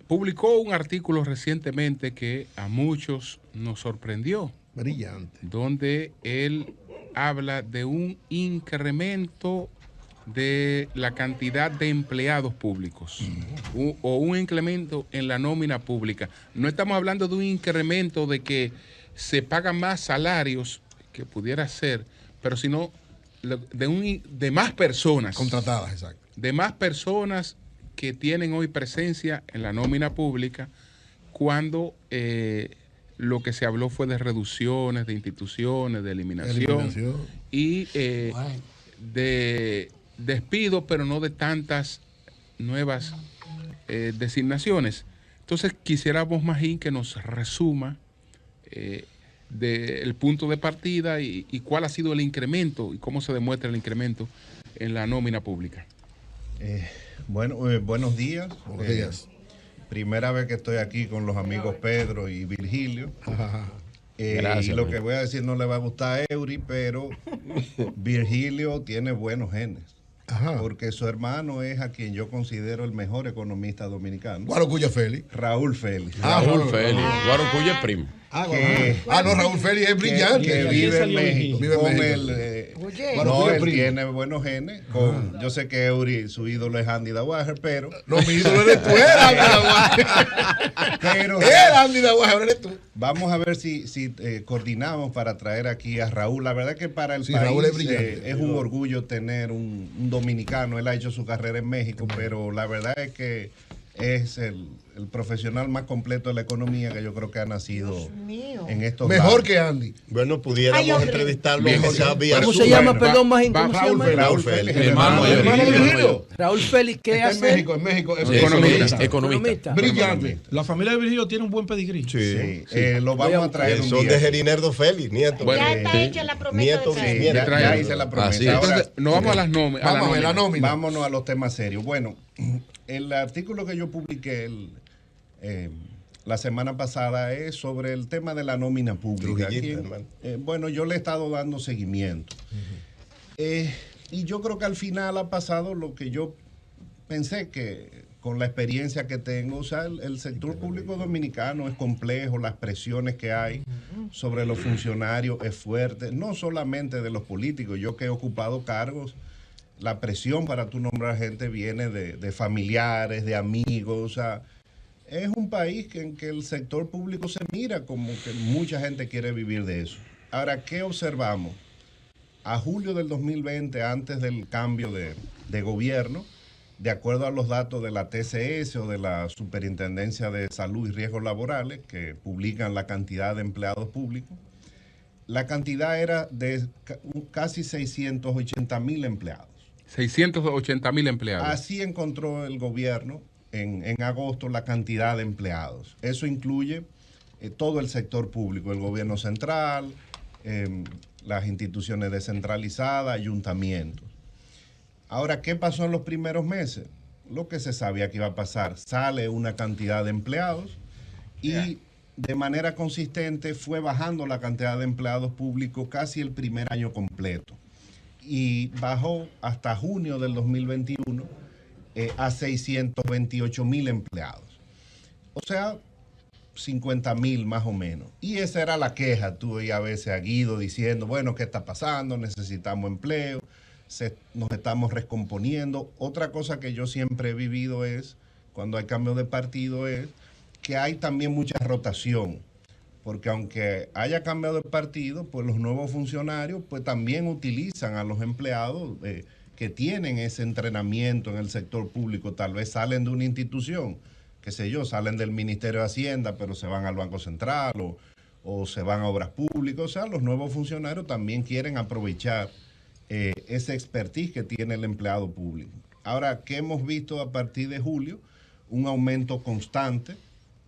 publicó un artículo recientemente que a muchos nos sorprendió. Brillante. Donde él habla de un incremento de la cantidad de empleados públicos o un incremento en la nómina pública. No estamos hablando de un incremento de que se pagan más salarios, que pudiera ser, pero sino de más personas. Contratadas, exacto. De más personas que tienen hoy presencia en la nómina pública cuando lo que se habló fue de reducciones de instituciones, de eliminación. Y de despidos, pero no de tantas nuevas designaciones. Entonces quisiéramos, Magín, que nos resuma del punto de partida y cuál ha sido el incremento y cómo se demuestra el incremento en la nómina pública. Buenos días. Buenos días. Primera vez que estoy aquí con los amigos Pedro y Virgilio. Gracias, y lo que voy a decir no le va a gustar a Eury, pero Virgilio tiene buenos genes. Ajá. Porque su hermano es a quien yo considero el mejor economista dominicano. Guarocuya Félix. Raúl Félix. Raúl Félix. Guarocuya es primo. No, Raúl Félix es brillante. Que vive en México. Él Primo. tiene buenos genes. Yo sé que Eury, su ídolo es Andy Dawager, pero... No, mi ídolo eres tú, era Andy Dawager. Pero era Andy Dawager, eres tú. Vamos a ver si coordinamos para traer aquí a Raúl. La verdad que para el país Raúl es brillante. Es un orgullo tener un dominicano. Él ha hecho su carrera en México, pero la verdad es que es el profesional más completo de la economía que yo creo que ha nacido en estos Mejor lados. que Andy. Bueno, pudiéramos entrevistarlo. ¿Cómo se llama? Perdón, Magín. Raúl Félix. Hermano de Virgilio. Raúl Félix, ¿qué hace? En México. Es Economista. Brillante. La familia de Virgilio tiene un buen pedigrí. Sí. Lo vamos a traer un Son día. de Gerinerdo Félix, nieto. Ya está hecha la promesa Nieto de bisnieto. Ya hice la promesa. Así es. Ahora, Entonces, nos vamos a las nóminas. Vamos a la nómina. vámonos a los temas serios. Bueno, el artículo que yo publiqué la semana pasada es sobre el tema de la nómina pública. Bueno, yo le he estado dando seguimiento. Y yo creo que al final ha pasado lo que yo pensé que con la experiencia que tengo, o sea, el sector público dominicano es complejo, las presiones que hay sobre los funcionarios es fuerte, no solamente de los políticos, yo que he ocupado cargos, la presión para tú nombrar gente viene de familiares, de amigos, o sea, es un país en que el sector público se mira como que mucha gente quiere vivir de eso. Ahora, ¿qué observamos? A julio del 2020, antes del cambio de gobierno, de acuerdo a los datos de la TCS o de la Superintendencia de Salud y Riesgos Laborales, que publican la cantidad de empleados públicos, la cantidad era de casi 680,000 empleados. 680,000 empleados. Así encontró el gobierno en agosto la cantidad de empleados. Eso incluye todo el sector público, el gobierno central, las instituciones descentralizadas, ayuntamientos. Ahora, ¿qué pasó en los primeros meses? Lo que se sabía que iba a pasar. Sale una cantidad de empleados y de manera consistente fue bajando la cantidad de empleados públicos casi el primer año completo. Y bajó hasta junio del 2021 a 628,000 empleados. O sea, 50,000 más o menos. Y esa era la queja. Tú veías a veces a Guido diciendo, bueno, ¿qué está pasando? Necesitamos empleo. Nos estamos descomponiendo. Otra cosa que yo siempre he vivido es, cuando hay cambio de partido, es que hay también mucha rotación. Porque aunque haya cambiado de partido, pues los nuevos funcionarios pues también utilizan a los empleados que tienen ese entrenamiento en el sector público. Tal vez salen de una institución, qué sé yo, salen del Ministerio de Hacienda, pero se van al Banco Central o se van a Obras Públicas. O sea, los nuevos funcionarios también quieren aprovechar ese expertise que tiene el empleado público. Ahora, ¿qué hemos visto a partir de julio? Un aumento constante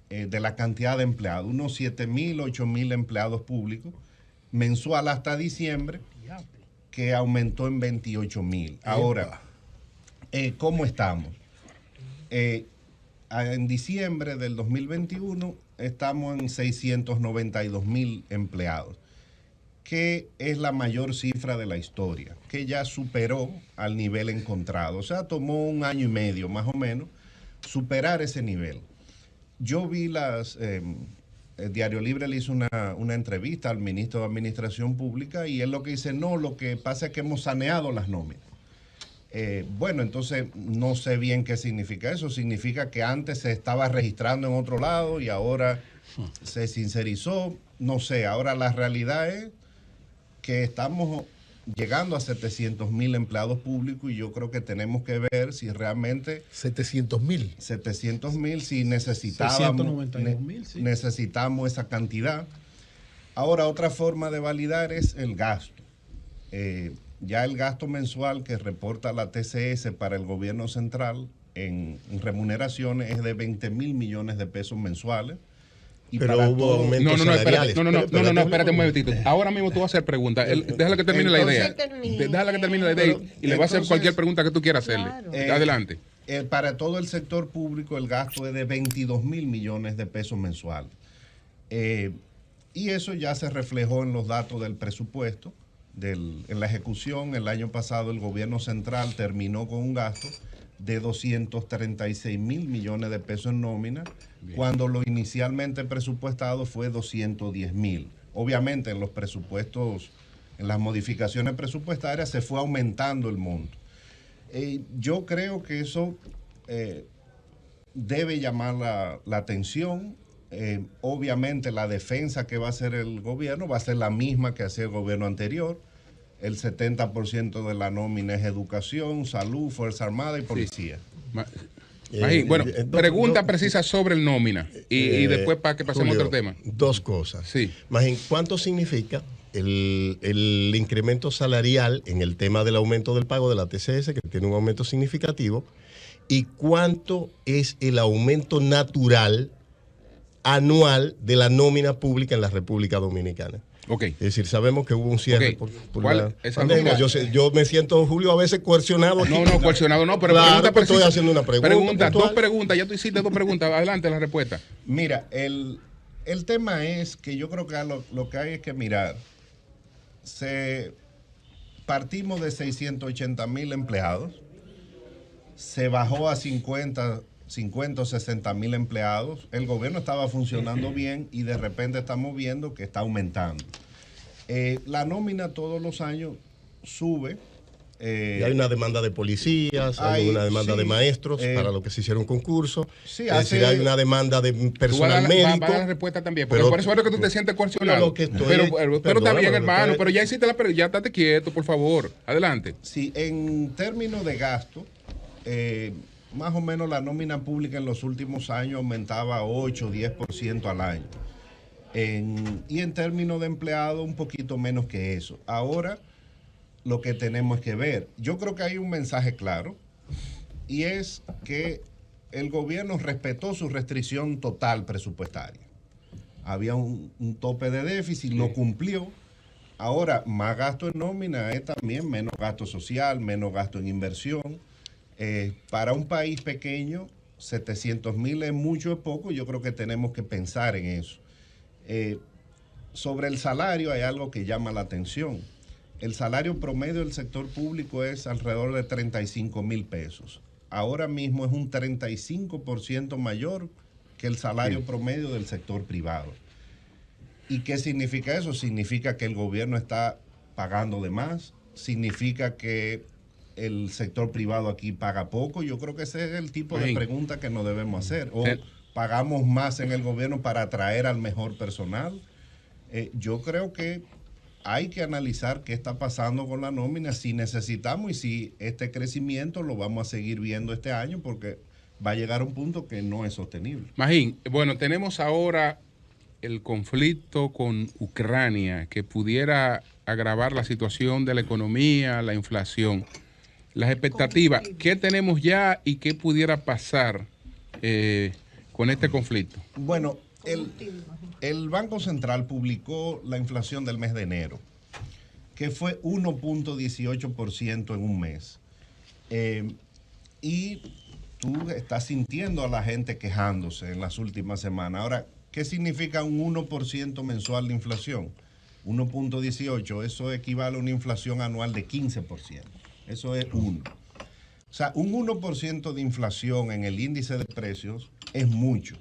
de la cantidad de empleados, unos 7,000, 8,000 empleados públicos, mensual hasta diciembre, que aumentó en 28,000. Ahora, ¿cómo estamos? En diciembre del 2021 estamos en 692,000 empleados, que es la mayor cifra de la historia, que ya superó al nivel encontrado. O sea, tomó un año y medio más o menos superar ese nivel. yo vi el Diario Libre le hizo una entrevista al ministro de Administración Pública y él lo que dice, no, lo que pasa es que hemos saneado las nóminas. Bueno, entonces no sé bien qué significa eso. Significa que antes se estaba registrando en otro lado y ahora se sincerizó. No sé, ahora la realidad es que estamos llegando a 700,000 empleados públicos y yo creo que tenemos que ver si realmente 700,000. 700,000, si necesitamos 692,000, sí. Necesitamos esa cantidad. Ahora, otra forma de validar es el gasto. Ya el gasto mensual que reporta la TCS para el gobierno central en remuneraciones es de 20,000 millones de pesos mensuales. Y pero para hubo todo, aumentos salariales. Espérate un momentito. Ahora mismo tú vas a hacer preguntas. Déjala que termine la idea. Déjala que termine la idea y le va a hacer cualquier pregunta que tú quieras hacerle. Claro. Adelante. Para todo el sector público el gasto es de 22,000 millones de pesos mensuales. Y eso ya se reflejó en los datos del presupuesto, en la ejecución. El año pasado el gobierno central terminó con un gasto de 236,000 millones de pesos en nómina, cuando lo inicialmente presupuestado fue 210,000. Obviamente en los presupuestos, en las modificaciones presupuestarias se fue aumentando el monto. Yo creo que eso debe llamar la atención. Obviamente la defensa que va a hacer el gobierno va a ser la misma que hacía el gobierno anterior. El 70% de la nómina es educación, salud, Fuerza Armada y policía. Bueno, pregunta precisa sobre el nómina y después para que pasemos Julio, a otro tema. Dos cosas. Sí. Magín, ¿cuánto significa el incremento salarial en el tema del aumento del pago de la TCS, que tiene un aumento significativo? ¿Y cuánto es el aumento natural anual de la nómina pública en la República Dominicana? Ok. Es decir, sabemos que hubo un cierre por la esa pandemia. Yo me siento, Julio, a veces coercionado. No, coercionado no, pero claro, pregunta precisa. estoy haciendo una pregunta. Dos preguntas, ya tú hiciste dos preguntas. Adelante la respuesta. Mira, el tema es que yo creo que lo que hay es que mirar. Partimos de 680,000 empleados, se bajó a 50 o 60,000 empleados, el gobierno estaba funcionando bien y de repente estamos viendo que está aumentando. La nómina todos los años sube. Y hay una demanda de policías, hay una demanda de maestros para lo que se hicieron concursos. Sí, es decir, hay una demanda de personal médico. Va a dar respuesta también, porque por eso es que tú te sientes coercionado. Pero está bien, hermano, pero ya hiciste ya estate quieto, por favor. Adelante. Sí, en términos de gasto, más o menos la nómina pública en los últimos años aumentaba 8 o 10% al año. Y en términos de empleados, un poquito menos que eso. Ahora, lo que tenemos que ver, yo creo que hay un mensaje claro, y es que el gobierno respetó su restricción total presupuestaria. Había un tope de déficit, lo cumplió. Ahora, más gasto en nómina es también menos gasto social, menos gasto en inversión. Para un país pequeño, 700,000 es mucho, es poco. Yo creo que tenemos que pensar en eso. Sobre el salario hay algo que llama la atención. El salario promedio del sector público es alrededor de 35,000 pesos. Ahora mismo es un 35% mayor que el salario promedio del sector privado. ¿Y qué significa eso? Significa que el gobierno está pagando de más, significa que el sector privado aquí paga poco. Yo creo que ese es el tipo de pregunta que nos debemos hacer. O pagamos más en el gobierno para atraer al mejor personal. Yo creo que hay que analizar qué está pasando con la nómina, si necesitamos y si este crecimiento lo vamos a seguir viendo este año, porque va a llegar a un punto que no es sostenible. Magín, bueno, tenemos ahora el conflicto con Ucrania que pudiera agravar la situación de la economía, la inflación. Las expectativas, ¿qué tenemos ya y qué pudiera pasar con este conflicto? Bueno, el Banco Central publicó la inflación del mes de enero, que fue 1.18% en un mes. Y tú estás sintiendo a la gente quejándose en las últimas semanas. Ahora, ¿qué significa un 1% mensual de inflación? 1.18, eso equivale a una inflación anual de 15%. Eso es 1. O sea, un 1% de inflación en el índice de precios es mucho.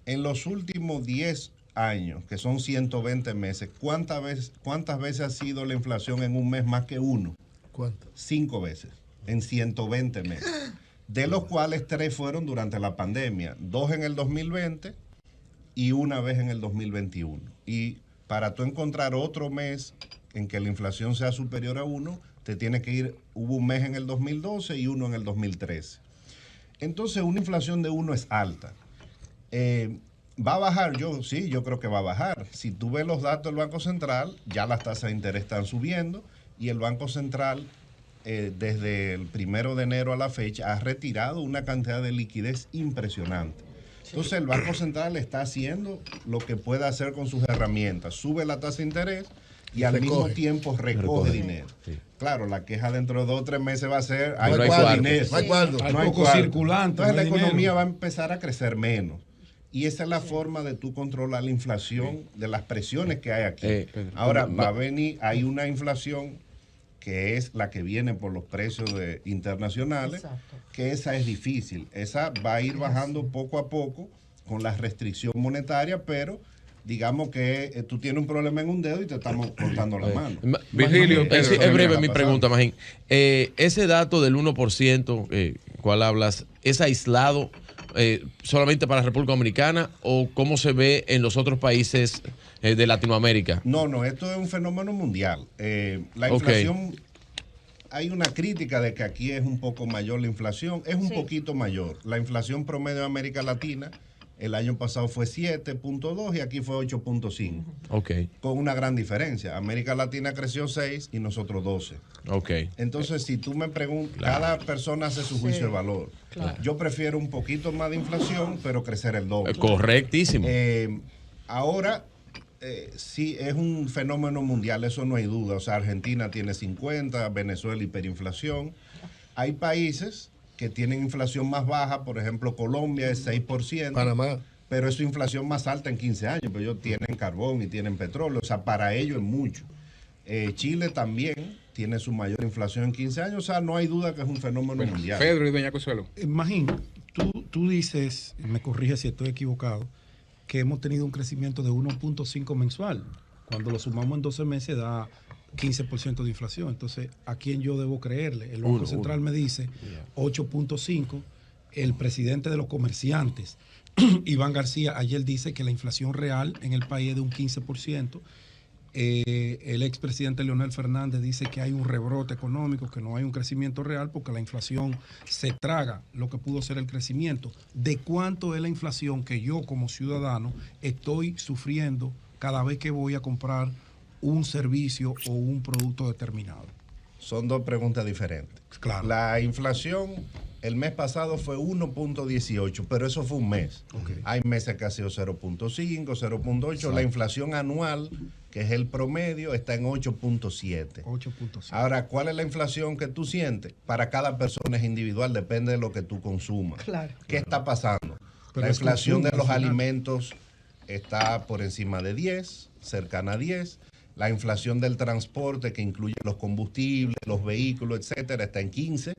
En los últimos 10 años, que son 120 meses, ¿cuántas veces ha sido la inflación en un mes más que uno? ¿Cuánto? 5 veces, en 120 meses. De los cuales 3 fueron durante la pandemia, 2 en el 2020 y 1 vez en el 2021. Y para tú encontrar otro mes en que la inflación sea superior a 1, te tiene que ir, hubo un mes en el 2012 y 1 en el 2013. Entonces, una inflación de 1 es alta. ¿Va a bajar? Yo creo que va a bajar. Si tú ves los datos del Banco Central, ya las tasas de interés están subiendo y el Banco Central, desde el 1 de enero a la fecha, ha retirado una cantidad de liquidez impresionante. Entonces, el Banco Central está haciendo lo que puede hacer con sus herramientas. Sube la tasa de interés y al mismo tiempo recoge dinero. Sí. Claro, la queja dentro de 2 o 3 meses va a ser, hay dinero. No hay cuarto. Hay poco circulante. Entonces, la economía va a empezar a crecer menos. Y esa es la forma de tú controlar la inflación, de las presiones que hay aquí. Ahora, va a venir, hay una inflación que es la que viene por los precios internacionales, que esa es difícil. Esa va a ir bajando poco a poco con la restricción monetaria, pero digamos que tú tienes un problema en un dedo y te estamos cortando la mano. Virgilio, es breve mi pregunta, Magín. Ese dato del 1%, cual hablas, ¿es aislado solamente para la República Dominicana o cómo se ve en los otros países de Latinoamérica? No, esto es un fenómeno mundial. La inflación, hay una crítica de que aquí es un poco mayor la inflación, es un poquito mayor. La inflación promedio de América Latina el año pasado fue 7.2 y aquí fue 8.5. Con una gran diferencia. América Latina creció 6 y nosotros 12. Entonces, si tú me preguntas, cada persona hace su juicio de valor. Yo prefiero un poquito más de inflación, pero crecer el doble. Correctísimo. Ahora, sí, es un fenómeno mundial, eso no hay duda. O sea, Argentina tiene 50, Venezuela hiperinflación. Hay países que tienen inflación más baja, por ejemplo, Colombia es 6%. Panamá. Pero es su inflación más alta en 15 años, pero ellos tienen carbón y tienen petróleo, o sea, para ellos es mucho. Chile también tiene su mayor inflación en 15 años, o sea, no hay duda que es un fenómeno mundial. Pedro y doña Consuelo. Magín, tú dices, me corrige si estoy equivocado, que hemos tenido un crecimiento de 1.5 mensual. Cuando lo sumamos en 12 meses da 15% de inflación. Entonces, ¿a quién yo debo creerle? El Banco Central me dice 8.5. El presidente de los comerciantes, Iván García, ayer dice que la inflación real en el país es de un 15%. El expresidente Leonel Fernández dice que hay un rebrote económico, que no hay un crecimiento real porque la inflación se traga lo que pudo ser el crecimiento. ¿De cuánto es la inflación que yo como ciudadano estoy sufriendo cada vez que voy a comprar un servicio o un producto determinado? Son dos preguntas diferentes. Claro. La inflación el mes pasado fue 1.18, pero eso fue un mes. Hay meses que ha sido 0.5, 0.8. La inflación anual, que es el promedio, está en 8.7. Ahora, ¿cuál es la inflación que tú sientes? Para cada persona es individual, depende de lo que tú consumas. ¿Qué está pasando? La inflación de los alimentos está por encima de 10, cercana a 10. La inflación del transporte, que incluye los combustibles, los vehículos, etcétera, está en 15.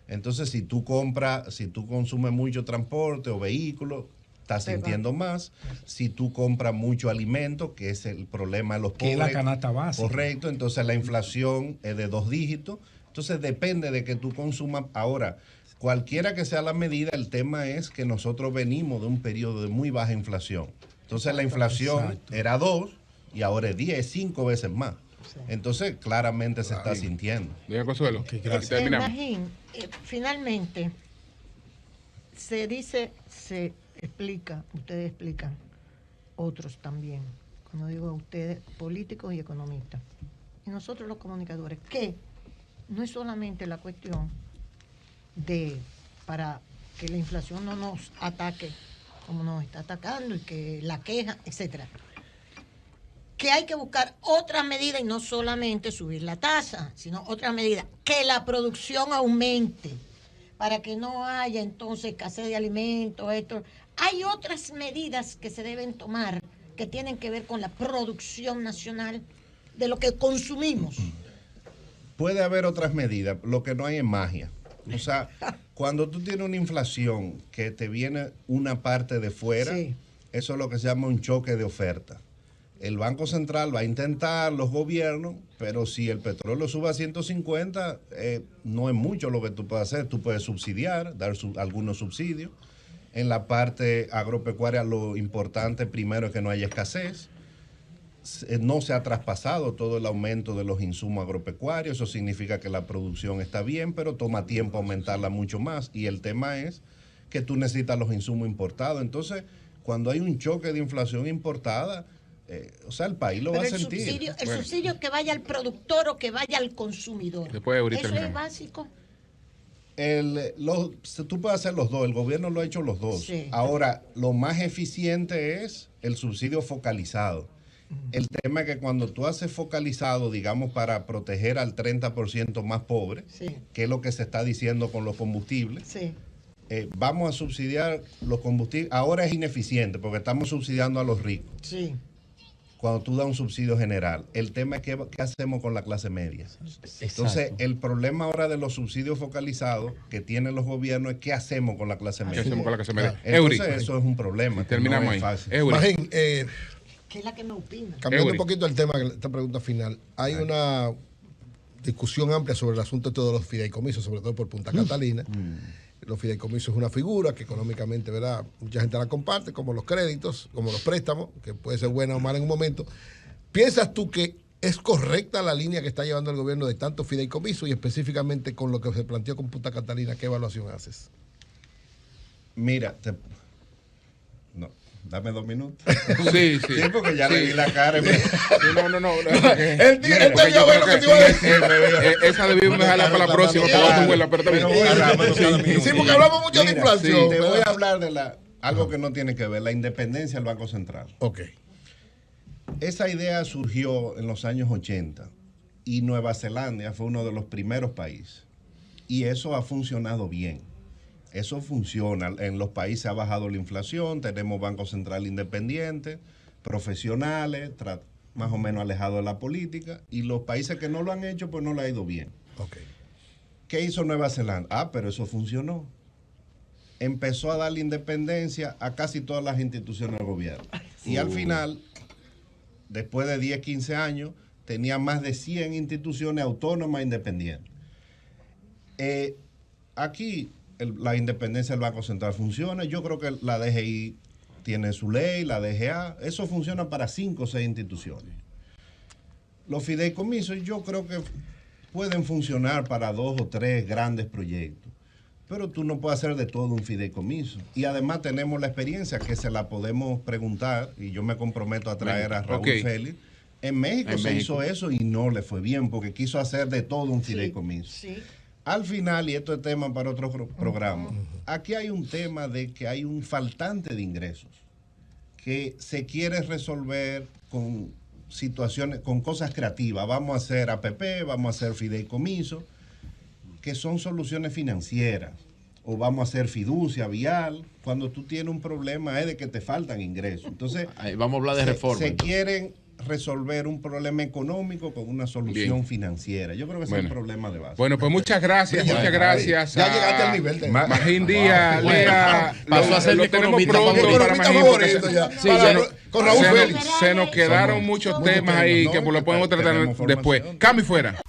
Entonces, si tú consumes mucho transporte o vehículos, estás sintiendo más. Si tú compras mucho alimento, que es el problema de los pobres. Que es la canasta básica. Correcto, entonces la inflación es de 2 dígitos. Entonces, depende de que tú consumas. Ahora, cualquiera que sea la medida, el tema es que nosotros venimos de un periodo de muy baja inflación. Entonces, la inflación era 2 y ahora es 10, 5 veces más. Entonces, claramente se está sintiendo. Doña Consuelo, terminamos. Finalmente, se dice, se explica, ustedes explican, otros también, cuando digo ustedes, políticos y economistas, y nosotros los comunicadores, que no es solamente la cuestión de, para que la inflación no nos ataque como nos está atacando y que la queja, etcétera, que hay que buscar otras medidas y no solamente subir la tasa, sino otras medidas, que la producción aumente para que no haya entonces escasez de alimentos. Hay otras medidas que se deben tomar que tienen que ver con la producción nacional de lo que consumimos. Puede haber otras medidas, lo que no hay es magia. O sea, cuando tú tienes una inflación que te viene una parte de fuera, eso es lo que se llama un choque de oferta. El Banco Central va a intentar, los gobiernos, pero si el petróleo sube a 150, no es mucho lo que tú puedes hacer. Tú puedes subsidiar, dar algunos subsidios. En la parte agropecuaria, lo importante primero es que no haya escasez. No se ha traspasado todo el aumento de los insumos agropecuarios. Eso significa que la producción está bien, pero toma tiempo aumentarla mucho más. Y el tema es que tú necesitas los insumos importados. Entonces, cuando hay un choque de inflación importada, o sea, el país lo va a sentir. El subsidio que vaya al productor o que vaya al consumidor. Después ahorita eso es básico. Tú puedes hacer los dos, el gobierno lo ha hecho los dos. Sí. Ahora, lo más eficiente es el subsidio focalizado. El tema es que cuando tú haces focalizado, digamos, para proteger al 30% más pobre, sí, que es lo que se está diciendo con los combustibles, sí, vamos a subsidiar los combustibles. Ahora es ineficiente porque estamos subsidiando a los ricos. Sí. Cuando tú das un subsidio general, el tema es qué hacemos con la clase media. Entonces, el problema ahora de los subsidios focalizados que tienen los gobiernos es qué hacemos con la clase media. ¿Qué hacemos con la clase media? Entonces, eso es un problema. Terminamos no ahí. es fácil. Magín, Que es la que me opina. cambiando un poquito el tema, esta pregunta final, hay una discusión amplia sobre el asunto de todos los fideicomisos, sobre todo por Punta Catalina. Los fideicomisos es una figura que económicamente, ¿verdad?, mucha gente la comparte, como los créditos, como los préstamos, que puede ser buena o mala en un momento. ¿Piensas tú que es correcta la línea que está llevando el gobierno de tanto fideicomiso y específicamente con lo que se planteó con Punta Catalina? ¿Qué evaluación haces? Mira, no, dame 2 minutos. Sí, sí. Sí, porque ya le vi la cara. No. Él entendió lo que te iba a decir. Esa debimos dejarla para la próxima, para la abuela, pero también. Sí, porque hablamos mucho de inflación. Te voy a hablar de algo que no tiene que ver, la independencia del Banco Central. Ok. Esa idea surgió en los años 80 y Nueva Zelanda fue uno de los primeros países. Y eso ha funcionado bien. Eso funciona. En los países ha bajado la inflación, tenemos Banco Central independiente, profesionales, más o menos alejados de la política, y los países que no lo han hecho, pues no le ha ido bien. Ok. ¿Qué hizo Nueva Zelanda? Pero eso funcionó. Empezó a darle independencia a casi todas las instituciones del gobierno. Y al final, después de 10, 15 años, tenía más de 100 instituciones autónomas independientes. Aquí la independencia del Banco Central funciona. Yo creo que la DGI tiene su ley, la DGA. Eso funciona para 5 o 6 instituciones. Los fideicomisos yo creo que pueden funcionar para 2 o 3 grandes proyectos. Pero tú no puedes hacer de todo un fideicomiso. Y además tenemos la experiencia que se la podemos preguntar, y yo me comprometo a traer a Raúl Félix. En México se hizo eso y no le fue bien porque quiso hacer de todo un fideicomiso. Sí. Al final, y esto es tema para otro programa, aquí hay un tema de que hay un faltante de ingresos que se quiere resolver con situaciones, con cosas creativas. Vamos a hacer APP, vamos a hacer fideicomiso, que son soluciones financieras, o vamos a hacer fiducia vial. Cuando tú tienes un problema es de que te faltan ingresos. Entonces, vamos a hablar de reforma. Se quieren resolver un problema económico con una solución financiera. Yo creo que ese es el problema de base. Bueno, pues muchas gracias. Ya llegaste al nivel de Magín Díaz, Lea. Pasó a ser mi economista favorito. Con Raúl Félix. Se nos quedaron muchos temas ahí que lo podemos tratar después. Cambio y fuera.